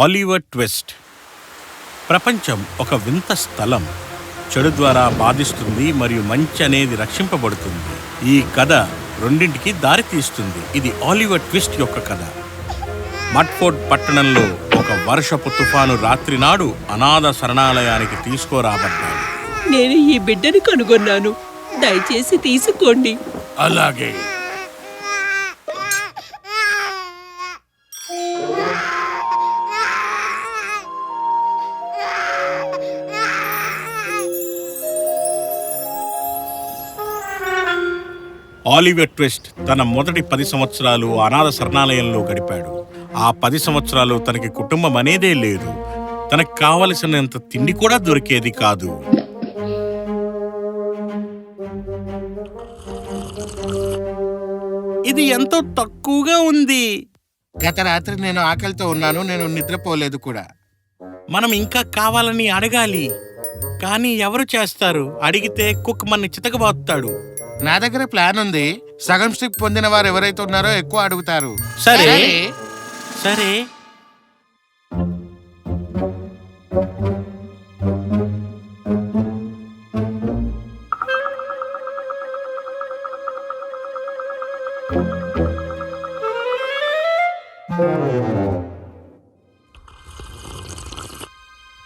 Oliver twist. ప్రపంచం ఒక వింత స్థలం. చెడు ద్వారా బాధిస్తుంది మరియు మంచి అనేది రక్షింపబడుతుంది. ఈ కథ రెండింటికి దారితీస్తుంది. ఇది ఆలివర్ ట్విస్ట్ యొక్క కథ. మడ్ఫోర్డ్ పట్టణంలో ఒక వర్షపు తుఫాను రాత్రి నాడు అనాథ శరణాలయానికి తీసుకురాబడ్డాడు. నేను ఈ బిడ్డను కనుగొన్నాను, దయచేసి తీసుకోండి. అలాగే. ఆలివర్ ట్విస్ట్ తన మొదటి 10 సంవత్సరాలు అనాథ శరణాలయంలో గడిపాడు. ఆ 10 సంవత్సరాలు తనకి కుటుంబం అనేదే లేదు. తనకు కావలసినంత తిండి కూడా దొరికేది కాదు. ఇది ఎంతో తక్కువగా ఉంది. గత రాత్రి నేను ఆకలితో ఉన్నాను, నేను నిద్రపోలేదు కూడా. మనం ఇంకా కావాలని అడగాలి, కానీ ఎవరు చేస్తారు? అడిగితే కుక్ మన చితకబోతాడు. నా దగ్గర ప్లాన్ ఉంది. సగం స్టిక్ పొందిన వారు ఎవరైతే ఉన్నారో ఎక్కువ అడుగుతారు. సరే సరే.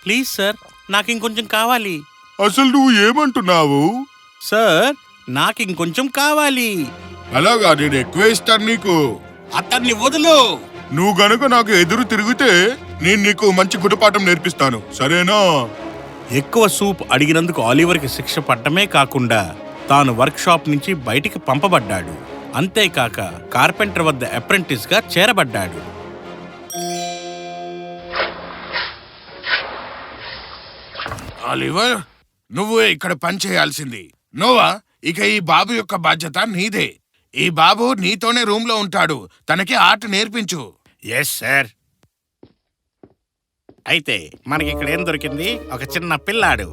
ప్లీజ్ సార్, నాకు ఇంకొంచెం కావాలి. అసలు నువ్వు ఏమంటున్నావు? సార్, నాకు ఇంకొంచెం కావాలి. అలాగా, నేను ఎక్కువ ఇస్తాను నీకు. అతన్ని వదులు. నువ్వు గనుక నాకు ఎదురు తిరిగితే నేను నీకు మంచి గుణపాఠం నేర్పిస్తాను, సరేనా? ఎక్కువ సూప్ అడిగినందుకు ఆలివర్కి శిక్ష పడ్డమే కాకుండా తాను వర్క్ షాప్ నుంచి బయటికి పంపబడ్డాడు. అంతేకాక కార్పెంటర్ వద్ద అప్రెంటిస్ గా చేరబడ్డాడు. ఆలివర్, నువ్వే ఇక్కడ పని చేయాల్సింది. నోవా, ఇక ఈ బాబు యొక్క బాధ్యత నీదే. ఈ బాబు నీతోనే రూమ్ లో ఉంటాడు. తనకి ఆర్ట్ నేర్పించు. Yes sir. అయితే మనకి ఇక్కడ ఏం దొరికింది? ఒక చిన్న పిల్లాడు.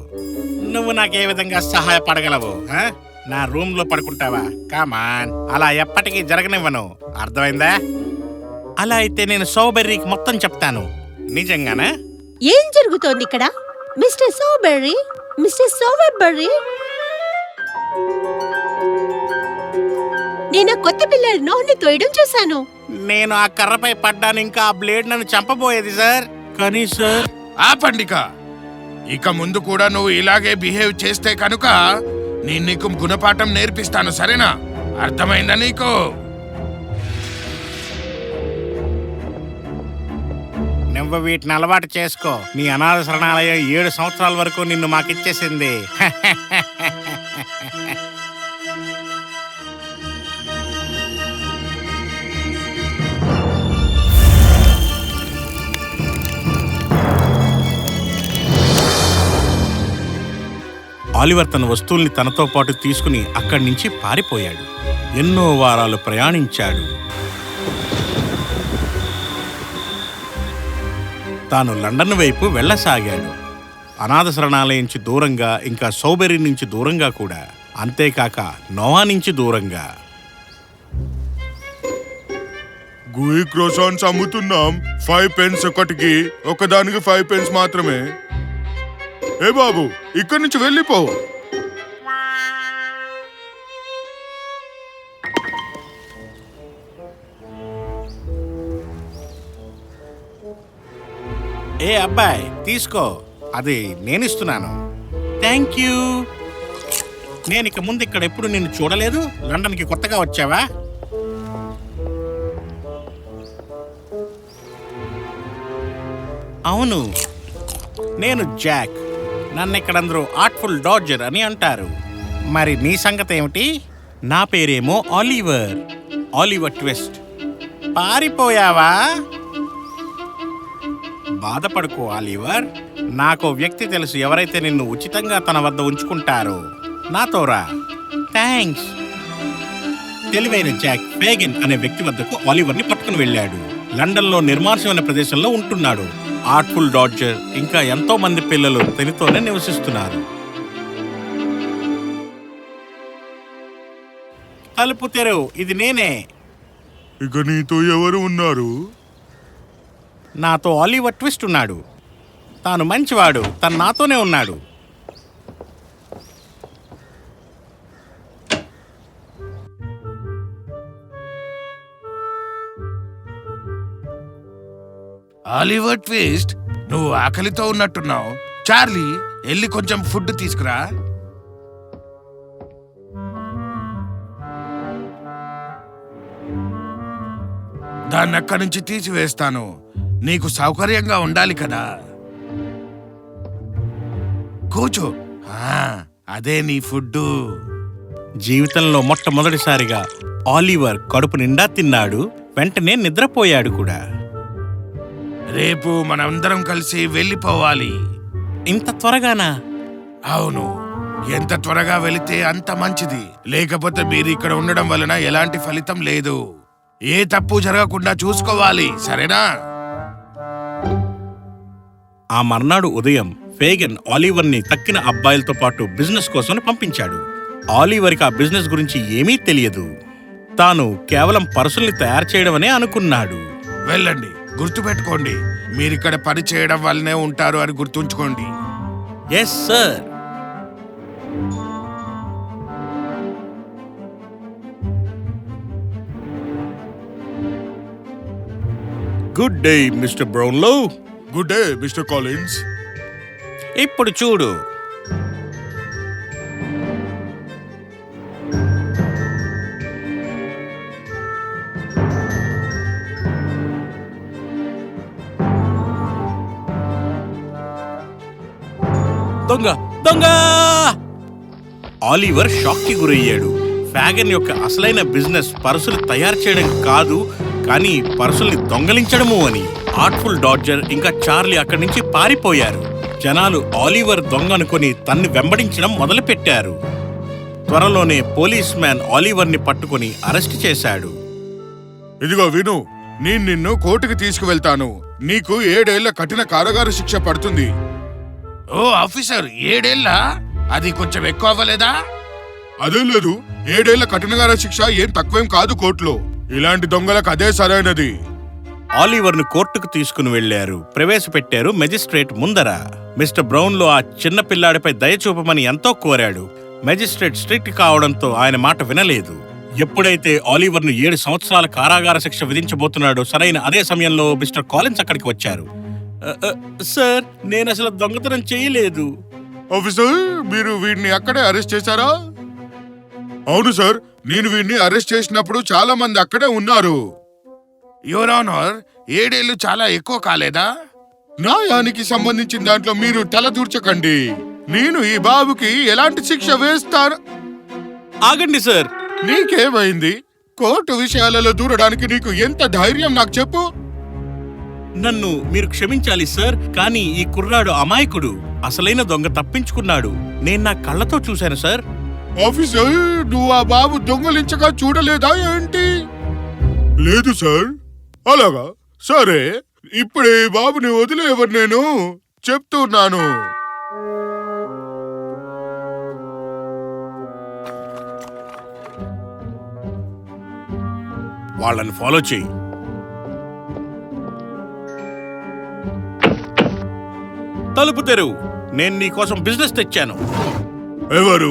నువ్వు నాకే విధంగా సహాయపడగలవు? నా రూమ్ లో పడుకుంటావా? కామాన్, అలా ఎప్పటికీ జరగనివ్వను, అర్థమైందా? అలా అయితే నేను సోబెర్రీకి మొత్తం చెప్తాను. నిజంగానా? ఏం జరుగుతోంది ఇక్కడ? మిస్టర్ సోబెర్రీ, మిస్టర్ సోబెర్రీ, నేను కొత్త పిల్లల నోన్ని తోయడం చూశాను. నేను ఆ కర్రపై పడ్డాను, ఇంకా ఆ బ్లేడ్ నన్ను చంపబోయేది సార్. కానీ సార్, ఆ పండిక, ఇక ముందు కూడా నువ్వు ఇలాగే బిహేవ్ చేస్తే కనుక నేను నీకు గుణపాఠం నేర్పిస్తాను, సరేనా? అర్థమైందా నీకు? నువ్వు వీటిని అలవాటు చేసుకో. నీ అనాథ శరణాలయం 7 సంవత్సరాల వరకు నిన్ను మాకిచ్చేసింది. ఆలివర్ తన వస్తువుల్ని తనతో పాటు తీసుకుని అక్కడి నుంచి పారిపోయాడు. ఎన్నో వారాలు ప్రయాణించాడు. తాను లండన్ వైపు వెళ్ళసాగాడు. అనాథ శరణాలయం నుంచి దూరంగా, ఇంకా సోబెర్రీ నుంచి దూరంగా కూడా. అంతేకాక నోవా నుంచి దూరంగా. గూయి క్రోసాన్స్ అమ్ముతున్నాం. 5 pence ఒకటికి, ఒకదానికి 5 pence మాత్రమే. ఏ బాబు, ఇక్కడి నుంచి వెళ్ళిపో. ఏ అబ్బాయి, తీసుకో, అది నేనిస్తున్నాను. Thank you. నేను ఇక ముందు ఇక్కడ ఎప్పుడు నిన్ను చూడలేదు. లండన్కి కొత్తగా వచ్చావా? అవును, నేను జాక్. నన్ను ఇక్కడందరూ ఆర్ట్ఫుల్ డాడ్జర్ అని అంటారు. మరి నీ సంగతి ఏమిటి? నా పేరేమో ఆలివర్, ఆలివర్ ట్విస్ట్. పారిపోయావా? బాధపడుకో ఆలివర్. నాకు వ్యక్తి తెలుసు, ఎవరైతే నిన్ను ఉచితంగా తన వద్ద ఉంచుకుంటారో. నాతో రా. థ్యాంక్స్. తెలివైన జాక్ ఫేగన్ అనే వ్యక్తి వద్దకు ఆలివర్ని పట్టుకుని వెళ్ళాడు. లండన్లో నిర్మానుష్యమైన ప్రదేశంలో ఉంటున్నాడు. ఆర్ట్ఫుల్ డాడ్జర్ ఇంకా ఎంతో మంది పిల్లలు తనతోనే నివసిస్తున్నారు. తలుపు తెరువు, ఇది నేనే. ఇక నీతో ఎవరు ఉన్నారు? నాతో ఆలివర్ ట్విస్ట్ ఉన్నాడు. తాను మంచివాడు, తను నాతోనే ఉన్నాడు. ఆలివర్ ట్విస్ట్, నువ్వు ఆకలితో ఉన్నట్టున్నావు. చార్లీ, వెళ్ళి కొంచెం ఫుడ్ తీసుకురా. దాన్ని అక్కడి నుంచి తీసివేస్తాను. నీకు సౌకర్యంగా ఉండాలి కదా. కూర్చో. అదే నీ ఫుడ్డు. జీవితంలో మొట్టమొదటిసారిగా ఆలివర్ కడుపు నిండా తిన్నాడు. వెంటనే నిద్రపోయాడు కూడా. రేపు మనందరం కలిసి వెళ్ళిపోవాలి. ఇంత త్వరగానా? అవును, ఎంత త్వరగా వెళితే అంత మంచిది. లేకపోతే మీరు ఇక్కడ ఉండడం వలన ఎలాంటి ఫలితం లేదు. ఏ తప్పు జరగకుండా చూసుకోవాలి, సరేనా? ఆ మర్నాడు ఉదయం ఫేగన్ ఆలివర్ని తక్కిన అబ్బాయిలతో పాటు బిజినెస్ కోసం పంపించాడు. ఆలివర్కి ఆ బిజినెస్ గురించి ఏమీ తెలియదు. తాను కేవలం పర్సుల్ని తయారు చేయడమనే అనుకున్నాడు. వెళ్ళండి, గుర్తుపెట్టుకోండి, మీరిక్కడ పని చేయడం వల్లనే ఉంటారు అని గుర్తుంచుకోండి. Yes sir. Good day mister Brownlow. Good day mister Collins. ఇప్పుడు చూడు. దొంగ దొంగ! ఆలివర్ షాక్ కి గురయ్యాడు. ఫ్యాగన్ యొక్క అసలైన బిజినెస్ పర్సులు తయారు చేయడం కాదు, కానీ పర్సుల్ని దొంగలించడము అని. ఆర్ట్ఫుల్ డాడ్జర్ ఇంకా చార్లీ అక్కడి నుంచి పారిపోయారు. జనాలు ఆలివర్ దొంగ అనుకుని తన్ని వెంబడించడం మొదలుపెట్టారు. త్వరలోనే పోలీస్ మ్యాన్ ఆలివర్ని పట్టుకుని అరెస్ట్ చేశాడు. ఇదిగో విను, నేను నిన్ను కోర్టుకి తీసుకువెళ్తాను. నీకు 7 ఏళ్ల కఠిన కారాగార శిక్ష పడుతుంది. ఓ ఆఫీసర్, 7 ఏళ్ళ? అది కొంచెం ఎక్కువ అవ్వలేదా? అదే లేదు, 7 ఏళ్ల కఠినగార శిక్ష ఏం తక్కువేం కాదు కోర్టులో. ఇలాంటి దొంగలకు అదే సరైనది. ఆలివర్ను కోర్టుకు తీసుకుని వెళ్లారు. ప్రవేశపెట్టారు మెజిస్ట్రేట్ ముందర. మిస్టర్ బ్రౌన్లో ఆ చిన్న పిల్లాడిపై దయ చూపమని ఎంతో కోరాడు. మెజిస్ట్రేట్ స్ట్రిక్ట్ కావడంతో ఆయన మాట వినలేదు. ఎప్పుడైతే ఆలివర్ను 7 సంవత్సరాల కారాగార శిక్ష విధించబోతున్నాడో సరైన అదే సమయంలో మిస్టర్ కాలిన్స్ అక్కడికి వచ్చారు. సార్, నేను అసలు దొంగతనం చేయలేదు. ఆఫీసర్, మీరు వీడిని అక్కడే అరెస్ట్ చేశారా? అవును సార్, నేను వీడిని అరెస్ట్ చేసినప్పుడు చాలా మంది అక్కడే ఉన్నారు. యువర్ ఆనర్, 7 ఏళ్ళు చాలా ఎక్కువ కాలేదా? న్యాయానికి సంబంధించిన దాంట్లో మీరు తల దూర్చకండి. నేను ఈ బాబుకి ఎలాంటి శిక్ష వేస్తాను? ఆగండి సార్. నీకేమైంది? కోర్టు విషయాలలో దూరడానికి నీకు ఎంత ధైర్యం నాకు చెప్పు. నన్ను మీరు క్షమించాలి సార్, కానీ ఈ కుర్రాడు అమాయకుడు. అసలైన దొంగ తప్పించుకున్నాడు. నేను నా కళ్ళతో చూశాను సార్. ఆఫీసర్, నువ్వు ఆ బాబు దొంగలించగా చూడలేదా ఏంటి? లేదు సార్. అలాగా? సరే, ఇప్పుడే బాబుని వదిలేవరు, నేను చెప్తున్నాను. వాళ్ళని ఫాలో చేయి. తలుపు తెరువు. నేను నీకోసం బిజినెస్ తెచ్చాను. ఎవరు?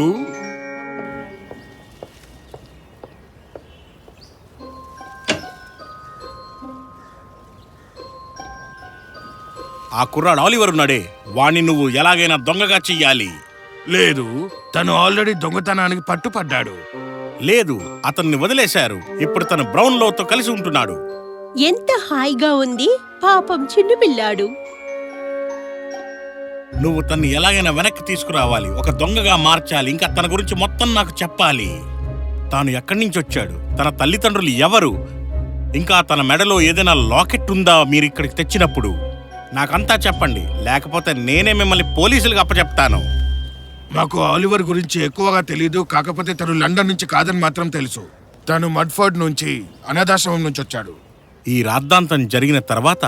ఆ కుర్రాడు ఆలివర్ ఉన్నాడే, వాణ్ణి నువ్వు ఎలాగైనా దొంగగా చెయ్యాలి. లేదు, తను ఆల్రెడీ దొంగతనానికి పట్టుపడ్డాడు. లేదు, అతన్ని వదిలేశారు. ఇప్పుడు తను బ్రౌన్లోతో కలిసి ఉంటున్నాడు. ఎంత హాయిగా ఉంది, పాపం చిన్న పిల్లాడు. నువ్వు తన్ని ఎలాగైనా వెనక్కి తీసుకురావాలి, ఒక దొంగగా మార్చాలి. ఇంకా తన గురించి మొత్తం నాకు చెప్పాలి. తాను ఎక్కడి నుంచి వచ్చాడు, తన తల్లిదండ్రులు ఎవరు, ఇంకా తన మెడలో ఏదైనా లాకెట్ ఉందా మీరు ఇక్కడికి తెచ్చినప్పుడు? నాకంతా చెప్పండి, లేకపోతే నేనే మిమ్మల్ని పోలీసులకు అప్పచెప్తాను. మాకు ఆలివర్ గురించి ఎక్కువగా తెలీదు. కాకపోతే తను లండన్ నుంచి కాదని మాత్రం తెలుసు. తను మడ్ఫర్డ్ నుంచి, అనాథాశ్రమం నుంచి వచ్చాడు. ఈ రాద్ధాంతం జరిగిన తర్వాత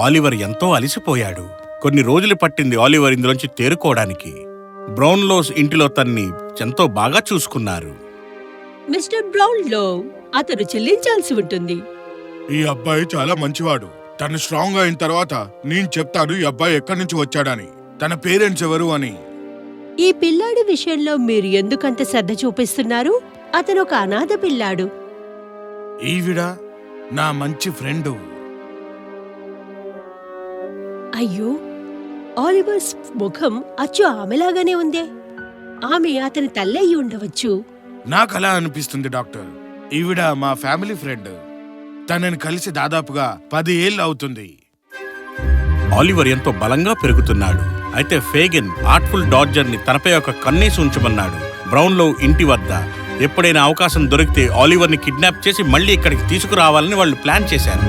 ఆలివర్ ఎంతో అలసిపోయాడు. కొన్ని రోజులు పట్టింది ఆలివర్ ఇందులోంచి తేరుకోవడానికి. బ్రౌన్లోస్ ఇంటిలో తన్ని ఎంతో బాగా చూసుకున్నారు. మిస్టర్ బ్రౌన్లో అతను చెల్లించాల్సి ఉంటుంది. ఈ అబ్బాయి చాలా మంచివాడు. తను స్ట్రాంగ్ అయిన తర్వాత నేను చెప్తాను ఈ అబ్బాయి ఎక్కడి నుంచి వచ్చాడని, తన పేరెంట్స్ ఎవరు అని. ఈ పిల్లాడి విషయంలో మీరు ఎందుకంత శ్రద్ధ చూపిస్తున్నారు? అతను ఒక అనాథ పిల్లాడు. ఈవిడ నా మంచి ఫ్రెండు. అయ్యో, ఆలివర్స్ ముఖం అచ్చు ఆమెలాగానే ఉందే. ఆమె అతని తల్లయ్యి ఉండవచ్చు. నాకు అలా అనిపిస్తుంది డాక్టర్. ఈవిడ మా ఫ్యామిలీ ఫ్రెండ్. తనని కలిసి దాదాపుగా 10 ఏళ్ళు అవుతుంది. ఆలివర్ ఎంతో బలంగా పెరుగుతున్నాడు. అయితే ఫేగన్ ఆర్ట్ఫుల్ డాడ్జర్ ని తనపై ఒక కన్నేసి ఉంచమన్నాడు. బ్రౌన్లో ఇంటి వద్ద ఎప్పుడైనా అవకాశం దొరికితే ఆలివర్ ని కిడ్నాప్ చేసి మళ్ళీ ఇక్కడికి తీసుకురావాలని వాళ్ళు ప్లాన్ చేశారు.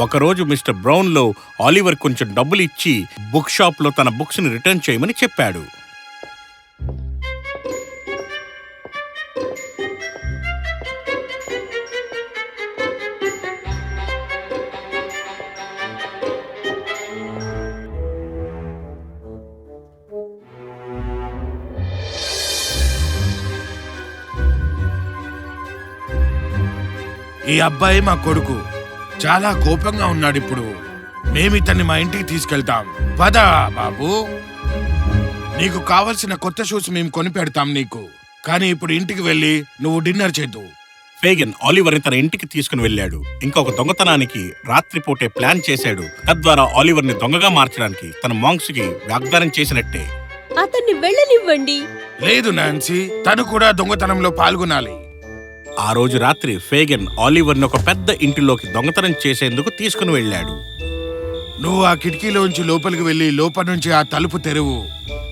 ఒకరోజు మిస్టర్ బ్రౌన్లో ఆలివర్ కొంచెం డబ్బులు ఇచ్చి బుక్ షాప్ లో తన బుక్స్ ని రిటర్న్ చేయమని చెప్పాడు. ఈ అబ్బాయి మా కొడుకు. చాలా కోపంగా ఉన్నాడు ఇప్పుడు. మేమితన్ని మా ఇంటికి తీసుకెళ్తాం. పద బాబు, నీకు కావలసిన కొత్త షూస్ మేము కొని పెడతాం నీకు. కానీ ఇప్పుడు ఇంటికి వెళ్ళి నువ్వు డిన్నర్ చేద్దు. ఫేగన్ ఆలివర్ ని తన ఇంటికి తీసుకుని వెళ్ళాడు. ఇంకొక దొంగతనానికి రాత్రిపూటే ప్లాన్ చేశాడు. తద్వారా ఆలివర్ ని దొంగగా మార్చడానికి తన మాంక్స్ కి వాగ్దానం చేసినట్టే. అతన్ని వెళ్ళనివ్వండి. లేదు నాన్సీ, తను కూడా దొంగతనంలో పాల్గొనాలి. ఆ రోజు రాత్రి ఫేగన్ ఆలివర్ ని ఒక పెద్ద ఇంటిలోకి దొంగతనం చేసేందుకు తీసుకుని వెళ్ళాడు. నువ్వు ఆ కిటికీలోంచి లోపలికి వెళ్ళి లోపల నుంచి ఆ తలుపు తెరువు.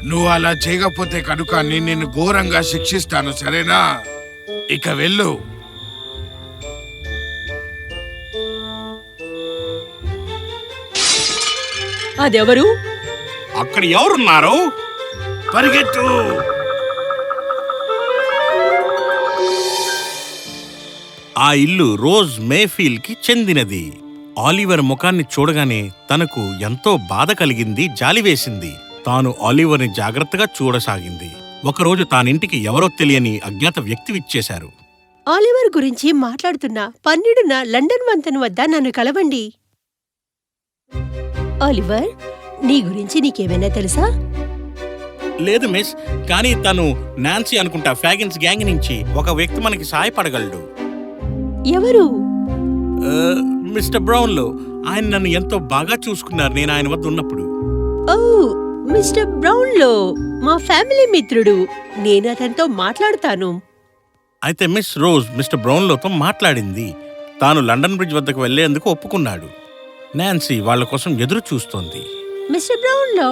నువ్వు అలా చేయకపోతే కనుక నేను నిన్ను ఘోరంగా శిక్షిస్తాను, సరేనా? ఇక వెళ్ళు. అదెవరు? అక్కడ ఎవరున్నారు? పరిగెత్తు. ఆ ఇల్లు రోజ్ మేఫీల్డ్ కి చెందినది. ఆలివర్ ముఖాన్ని చూడగానే తనకు ఎంతో బాధ కలిగింది, జాలి వేసింది. తాను ఆలివర్ ని జాగ్రత్తగా చూడసాగింది. ఒకరోజు తానింటికి ఎవరో తెలియని అజ్ఞాత వ్యక్తి విచ్చేశారు. ఆలివర్ గురించి మాట్లాడుతున్నా 12న లండన్ వంతెన వద్ద నన్ను కలవండి. ఆలివర్, నీ గురించి నీకేమైనా తెలుసా? లేదు మిస్, కానీ తను నాన్సీ అనుకుంటా ఫేగన్స్ గ్యాంగ్ నుంచి ఒక వ్యక్తి మనకి సాయపడగలడు. ఎవరు? మిస్టర్ బ్రౌన్లో. ఆయన నన్ను ఎంతో బాగా చూసుకున్నారు నేను ఆయన వద్ద ఉన్నప్పుడు. ఓ, మిస్టర్ బ్రౌన్లో మా ఫ్యామిలీ మిత్రుడు. నేను అతనితో మాట్లాడుతాను. అయితే మిస్ రోజ్ మిస్టర్ బ్రౌన్లోతో మాట్లాడింది. తాను లండన్ బ్రిడ్జ్ వద్దకు వెళ్లేందుకు ఒప్పుకున్నాడు. నాన్సీ వాళ్ళ కోసం ఎదురు చూస్తోంది. మిస్టర్ బ్రౌన్లో.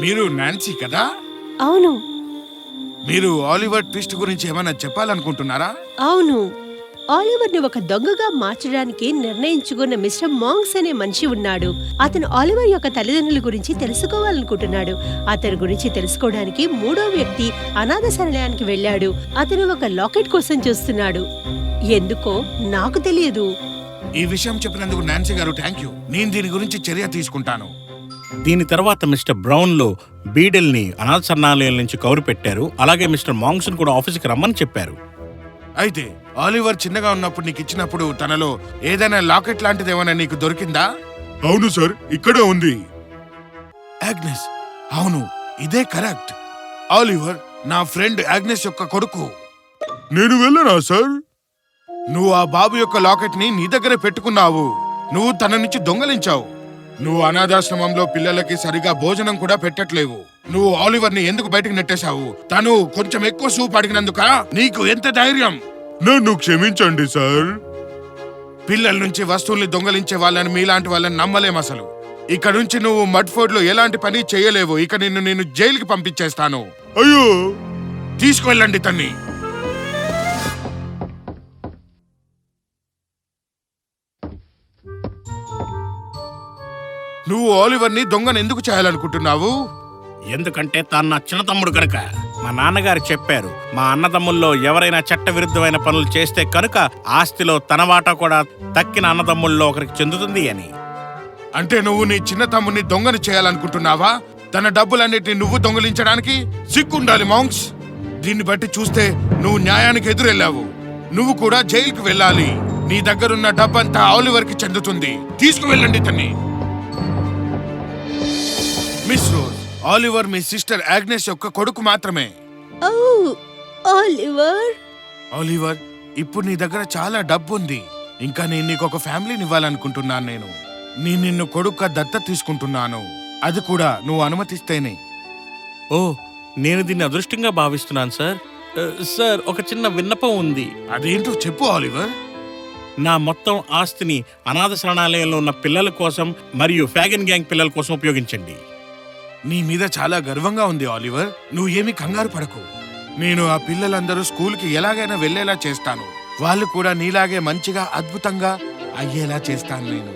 మీరు నాన్సీ కదా? అవును. మీరు ఆలివర్ ట్విస్ట్ గురించి ఏమైనా చెప్పాలనుకుంటున్నారా? అవును. ఆలివర్ ని ఒక దొంగగా మార్చడానికి నిర్ణయించుకున్న మిస్టర్ మాంక్స్ అనే మనిషి ఉన్నాడు. అతను ఆలివర్ యొక్క తల్లిదండ్రుల గురించి తెలుసుకోవాలనుకుంటున్నాడు. అతని గురించి తెలుసుకోవడానికి 3వ వ్యక్తి అనాథ శరణాలయానికి వెళ్ళాడు. అతను ఒక లాకెట్ కోసం చూస్తున్నాడు. ఎందుకో నాకు తెలియదు. ఈ విషయం చెప్పినందుకు నాన్సీ గారు థ్యాంక్ యూ. నేను దీని గురించి చర్య తీసుకుంటాను. దీని తర్వాత మిస్టర్ బ్రౌన్లో బీడెల్ ని అనాథ శరణాలయం నుంచి కౌరు పెట్టారు. అలాగే మిస్టర్ మాంక్స్ ని కూడా ఆఫీస్కి రమ్మని చెప్పారు. అయితే ఆలివర్ చిన్నగా ఉన్నప్పుడు నీకు ఇచ్చినప్పుడు తనలో ఏదైనా లాకెట్ లాంటిది ఏమైనా నీకు దొరికిందా? అవును సార్, ఇక్కడే ఉంది. ఆగ్నెస్. అవును, ఇదే కరెక్ట్. ఆలివర్ నా ఫ్రెండ్ ఆగ్నెస్ యొక్క కొడుకు. నేను వెళ్ళనా సార్? నువ్వు ఆ బాబు యొక్క లాకెట్ ని నీ దగ్గరే పెట్టుకున్నావు. నువ్వు తన నుంచి దొంగలించావు. నువ్వు అనాథాశ్రమంలో పిల్లలకి సరిగా భోజనం కూడా పెట్టట్లేవు. నువ్వు ఆలివర్ ని ఎందుకు బయటకు నెట్టేశావు? తను కొంచెం ఎక్కువ సూప్ అడిగినందుక నీకు ఎంత ధైర్యం? నన్ను క్షమించండి సార్. పిల్లల నుంచి వస్తువుల్ని దొంగలించే వాళ్ళని మీలాంటి వాళ్ళని నమ్మలేం అసలు. ఇక నుంచి నువ్వు మడ్ఫోర్డ్ లో ఎలాంటి పని చేయలేవు. ఇక నిన్ను జైలుకి పంపించేస్తాను. అయ్యో, తీసుకువెళ్ళండి తన్ని. నువ్వు ఆలివర్ ని దొంగను ఎందుకు చేయాలనుకుంటున్నావు? ఎందుకంటే తాను నా చిన్న తమ్ముడు కనుక. మా నాన్నగారు చెప్పారు, మా అన్నదమ్ముల్లో ఎవరైనా చట్ట విరుద్ధమైన పనులు చేస్తే కనుక ఆస్తిలో తన వాటా కూడా తక్కిన అన్నదమ్ముల్లో ఒకరికి చెందుతుంది అని. అంటే నువ్వు నీ చిన్న తమ్ముడిని దొంగని చేయాలనుకుంటున్నావా? తన డబ్బులన్నిటిని నువ్వు దొంగలించడానికి సిగ్గుండాలి మాంక్స్. దీన్ని బట్టి చూస్తే నువ్వు న్యాయానికి ఎదురెళ్ళావు. నువ్వు కూడా జైలుకి వెళ్ళాలి. మీ దగ్గరున్న డబ్బంతా ఆలివర్ కి చెందుతుంది. తీసుకువెళ్ళండి ఇతన్ని. మిస్ రోజ్, ఆలివర్ మీ సిస్టర్ ఆగ్నెస్ యొక్క కొడుకు మాత్రమే. ఓ ఆలివర్, ఆలివర్, ఇప్పుడు నీ దగ్గర చాలా డబ్బు ఉంది. ఇంకా నేను నీకు ఒక ఫ్యామిలీని ఇవ్వాలనుకుంటున్నాను. నేను నిన్ను కొడుకుగా దత్తత తీసుకుంటున్నాను. అది కూడా నువ్వు అనుమతిస్తేనే. ఓ, నేను దీన్ని అదృష్టంగా భావిస్తున్నాను సార్. సార్, ఒక చిన్న విన్నపం ఉంది. అదేంటో చెప్పు ఆలివర్. నా మొత్తం ఆస్తిని అనాథ శరణాలయంలో ఉన్న పిల్లల కోసం మరియు ఫ్యాగన్ గ్యాంగ్ పిల్లల కోసం ఉపయోగించండి. నీ మీద చాలా గర్వంగా ఉంది ఆలివర్. నువ్వు ఏమీ కంగారు పడకు. నేను ఆ పిల్లలందరూ స్కూల్కి ఎలాగైనా వెళ్ళేలా చేస్తాను. వాళ్ళు కూడా నీలాగే మంచిగా అద్భుతంగా అయ్యేలా చేస్తాను నేను.